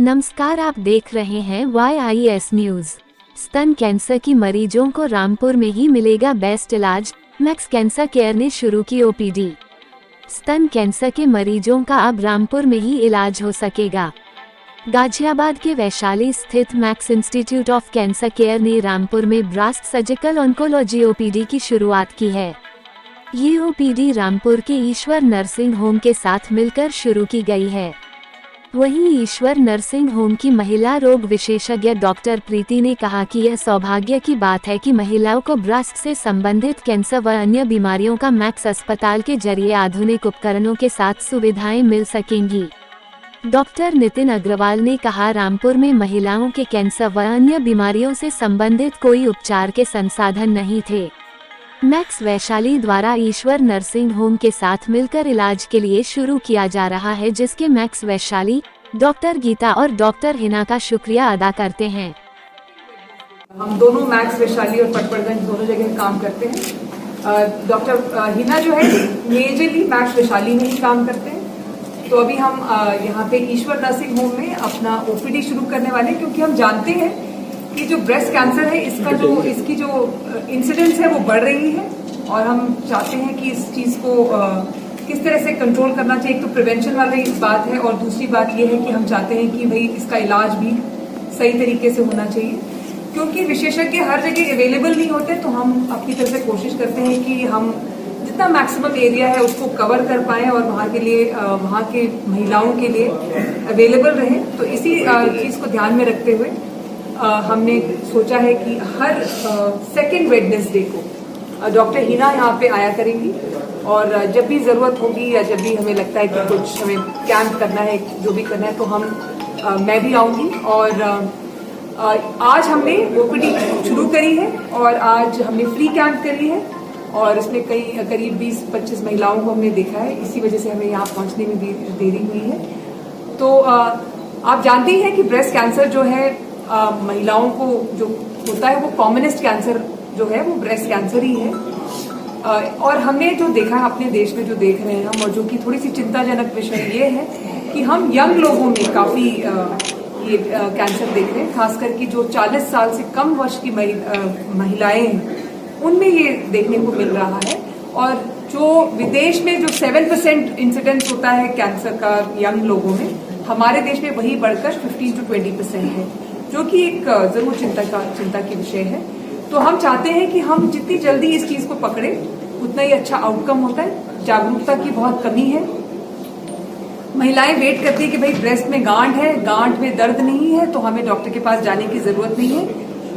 नमस्कार, आप देख रहे हैं YIS न्यूज। स्तन कैंसर की मरीजों को रामपुर में ही मिलेगा बेस्ट इलाज। मैक्स कैंसर केयर ने शुरू की OPD। स्तन कैंसर के मरीजों का अब रामपुर में ही इलाज हो सकेगा। गाजियाबाद के वैशाली स्थित max institute of cancer care ने रामपुर में ब्रेस्ट सर्जिकल ऑन्कोलॉजी OPD की शुरुआत की है। ये OPD रामपुर के ईश्वर नर्सिंग होम के साथ मिलकर शुरू की गई है। वहीं ईश्वर नर्सिंग होम की महिला रोग विशेषज्ञ डॉक्टर प्रीति ने कहा कि यह सौभाग्य की बात है कि महिलाओं को ब्रेस्ट से संबंधित कैंसर व अन्य बीमारियों का मैक्स अस्पताल के जरिए आधुनिक उपकरणों के साथ सुविधाएं मिल सकेंगी। डॉक्टर नितिन अग्रवाल ने कहा, रामपुर में महिलाओं के कैंसर व अन्य बीमारियों से संबंधित कोई उपचार के संसाधन नहीं थे। मैक्स वैशाली द्वारा ईश्वर नर्सिंग होम के साथ मिलकर इलाज के लिए शुरू किया जा रहा है, जिसके मैक्स वैशाली, डॉक्टर गीता और डॉक्टर हिना का शुक्रिया अदा करते हैं। हम दोनों मैक्स वैशाली और पटपड़गंज दोनों जगह काम करते हैं। डॉक्टर हिना जो है मेजरली मैक्स वैशाली में ही काम करते हैं। तो अभी हम यहाँ पे ईश्वर नर्सिंग होम में अपना OPD शुरू करने वाले हैं, क्योंकि हम जानते हैं कि जो ब्रेस्ट कैंसर है इसकी जो इंसिडेंस है वो बढ़ रही है, और हम चाहते हैं कि इस चीज को किस तरह से कंट्रोल करना चाहिए। एक तो प्रिवेंशन वाली बात है, और दूसरी बात ये है कि हम चाहते हैं कि भाई इसका इलाज भी सही तरीके से होना चाहिए, क्योंकि विशेषज्ञ हर जगह अवेलेबल नहीं होते। तो हम अपनी तरफ से कोशिश करते हैं कि हम जितना मैक्सिमम एरिया है उसको कवर कर पाए और वहाँ के लिए वहाँ के महिलाओं के लिए अवेलेबल रहे। तो इसी चीज को ध्यान में रखते हुए हमने सोचा है कि हर सेकेंड वेडनेसडे को डॉक्टर हिना यहाँ पे आया करेंगी, और जब भी ज़रूरत होगी या जब भी हमें लगता है कि कुछ हमें कैंप करना है, जो भी करना है, तो मैं भी आऊँगी। और आज हमने OPD शुरू करी है, और आज हमने फ्री कैंप करी है, और इसमें करीब 20-25 महिलाओं को हमने देखा है। इसी वजह से हमें यहाँ पहुँचने में देरी हुई है। तो आप जानते ही हैं कि ब्रेस्ट कैंसर जो है महिलाओं को जो होता है वो कॉमनेस्ट कैंसर जो है वो ब्रेस्ट कैंसर ही है। और हमने जो देखा है अपने देश में, जो देख रहे हैं हम, और जो कि थोड़ी सी चिंताजनक विषय ये है कि हम यंग लोगों में काफी ये कैंसर देख रहे हैं, खास करके जो 40 साल से कम वर्ष की महिलाएं हैं उनमें ये देखने को मिल रहा है। और जो विदेश में जो 7% इंसिडेंस होता है कैंसर का यंग लोगों में, हमारे देश में वही बढ़कर 15 to 20% है, जो कि एक जरूर चिंता की विषय है। तो हम चाहते हैं कि हम जितनी जल्दी इस चीज को पकड़े उतना ही अच्छा आउटकम होता है। जागरूकता की बहुत कमी है। महिलाएं वेट करती है कि भाई ब्रेस्ट में गांठ है, गांठ में दर्द नहीं है, तो हमें डॉक्टर के पास जाने की जरूरत नहीं है।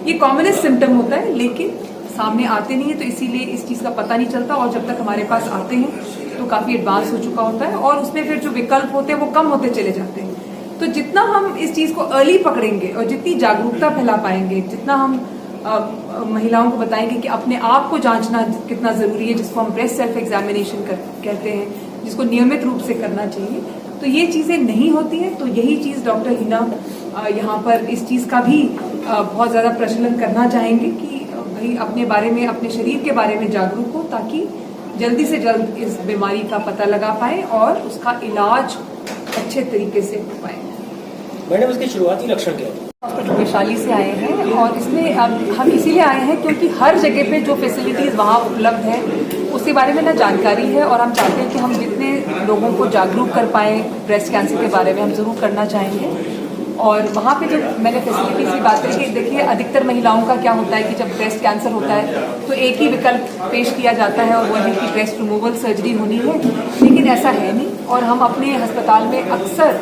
ये कॉमनेस्ट सिम्टम होता है, लेकिन सामने आते नहीं है, तो इसीलिए इस चीज का पता नहीं चलता। और जब तक हमारे पास आते हैं तो काफी एडवांस हो चुका होता है, और उसमें फिर जो विकल्प होते हैं वो कम होते चले जाते हैं। तो जितना हम इस चीज को अर्ली पकड़ेंगे और जितनी जागरूकता फैला पाएंगे, जितना हम महिलाओं को बताएंगे कि अपने आप को जांचना कितना जरूरी है, जिसको हम ब्रेस्ट सेल्फ एग्जामिनेशन कहते हैं, जिसको नियमित रूप से करना चाहिए, तो ये चीजें नहीं होती हैं। तो यही चीज डॉक्टर हिना यहाँ पर इस चीज का भी बहुत ज्यादा प्रचलन करना चाहेंगे कि भाई अपने बारे में, अपने शरीर के बारे में जागरूक हो, ताकि जल्दी से जल्द इस बीमारी का पता लगा पाए और उसका इलाज अच्छे तरीके से हो पाए। मैडम, इसके शुरुआती लक्षण क्या है? डॉक्टर वैशाली से आए हैं, और इसमें हम इसीलिए आए हैं क्योंकि हर जगह पे जो फैसिलिटीज वहाँ उपलब्ध है उसके बारे में ना जानकारी है, और हम चाहते हैं कि हम जितने लोगों को जागरूक कर पाए ब्रेस्ट कैंसर के बारे में, हम जरूर करना चाहेंगे। और वहाँ पे जो मैंने फैसिलिटीज की बात करी, देखिए अधिकतर महिलाओं का क्या होता है कि जब ब्रेस्ट कैंसर होता है तो एक ही विकल्प पेश किया जाता है, और वो है कि ब्रेस्ट रिमूवल सर्जरी होनी है, लेकिन ऐसा है नहीं। और हम अपने अस्पताल में अक्सर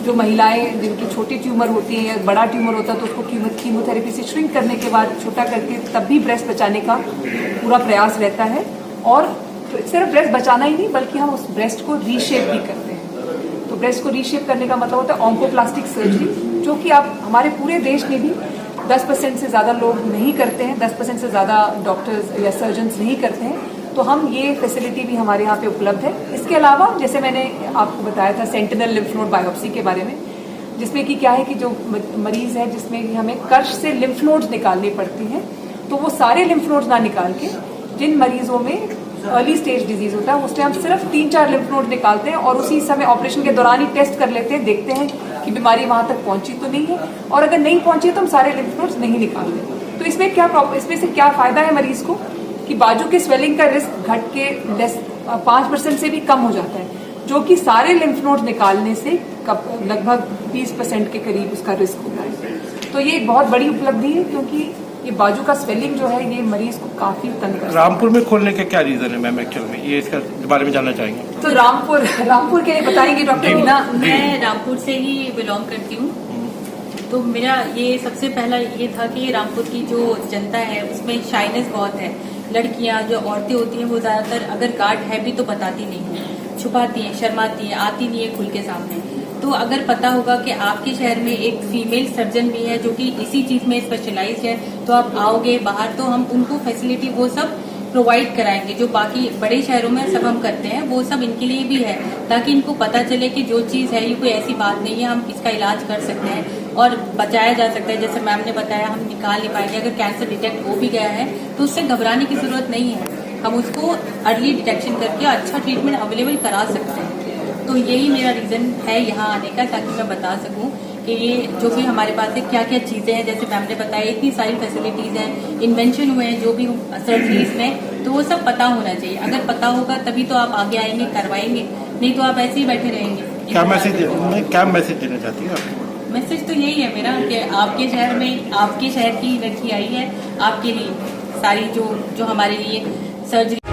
जो महिलाएं जिनकी छोटी ट्यूमर होती है या बड़ा ट्यूमर होता है, तो उसको कीमोथेरेपी से श्रिंक करने के बाद छोटा करके तब भी ब्रेस्ट बचाने का पूरा प्रयास रहता है। और सिर्फ ब्रेस्ट बचाना ही नहीं, बल्कि हम उस ब्रेस्ट को रीशेप भी करते हैं। तो ब्रेस्ट को रीशेप करने का मतलब होता है ऑन्कोप्लास्टिक सर्जरी, जो कि आप हमारे पूरे देश में भी 10% से ज़्यादा लोग नहीं करते हैं, 10% से ज़्यादा डॉक्टर्स या सर्जन्स नहीं करते हैं। तो हम ये फैसिलिटी भी हमारे यहाँ पे उपलब्ध है। इसके अलावा जैसे मैंने आपको बताया था सेंटिनल लिम्फ नोड बायोप्सी के बारे में, जिसमें कि क्या है कि जो मरीज है जिसमें कि हमें कर्श से लिम्फ नोड्स निकालनी पड़ती हैं, तो वो सारे लिम्फ नोड्स ना निकाल के जिन मरीजों में अर्ली स्टेज डिजीज होता है, उसमें हम सिर्फ 3-4 लिम्फ नोड निकालते हैं और उसी समय ऑपरेशन के दौरान ही टेस्ट कर लेते हैं, देखते हैं कि बीमारी वहां तक पहुंची तो नहीं है, और अगर नहीं पहुंची तो हम सारे लिम्फ नोड्स नहीं निकालते। तो इसमें से क्या फायदा है मरीज को कि बाजू के स्वेलिंग का रिस्क घट के 5% से भी कम हो जाता है, जो कि सारे लिम्फ नोड निकालने से लगभग 20% के करीब उसका रिस्क होता है। तो ये एक बहुत बड़ी उपलब्धि है, क्योंकि ये बाजू का स्वेलिंग जो है ये मरीज को काफी तंग करता है। रामपुर में खोलने का क्या रीजन है मैम एक्चुअल में, ये इसका बारे में जानना चाहेंगे? तो रामपुर के लिए बताएंगे डॉक्टर हिना। मैं रामपुर से ही बिलोंग करती हूँ, तो मेरा ये सबसे पहला ये था कि रामपुर की जो जनता है उसमें शाइनेस बहुत है। लड़कियां जो औरतें होती हैं वो ज्यादातर अगर गार्ड है भी तो बताती नहीं है, छुपाती हैं, शर्माती हैं, आती नहीं है खुल के सामने। तो अगर पता होगा कि आपके शहर में एक फीमेल सर्जन भी है जो कि इसी चीज में स्पेशलाइज्ड है, तो आप आओगे बाहर तो हम उनको फैसिलिटी वो सब प्रोवाइड कराएंगे जो बाकी बड़े शहरों में सब हम करते हैं, वो सब इनके लिए भी है, ताकि इनको पता चले कि जो चीज है ये कोई ऐसी बात नहीं है, हम इसका इलाज कर सकते हैं और बचाया जा सकता है। जैसे मैम ने बताया, हम निकाल नहीं पाएंगे, अगर कैंसर डिटेक्ट हो भी गया है तो उससे घबराने की जरूरत नहीं है, हम उसको अर्ली डिटेक्शन करके अच्छा ट्रीटमेंट अवेलेबल करा सकते हैं। तो यही मेरा रीजन है यहाँ आने का, ताकि मैं बता सकूं कि ये जो भी हमारे पास है क्या क्या चीजें हैं, जैसे मैम ने बताया इतनी सारी फैसिलिटीज हैं, इन्वेंशन हुए हैं जो भी सर्जरीज में, तो वो सब पता होना चाहिए। अगर पता होगा तभी तो आप आगे आएंगे, करवाएंगे, नहीं तो आप ऐसे ही बैठे रहेंगे। क्या मैसेज देना चाहती है आप? मैसेज तो यही है मेरा कि आपके शहर में, आपके शहर की लड़की आई है, आपके लिए सारी जो हमारे लिए सर्जरी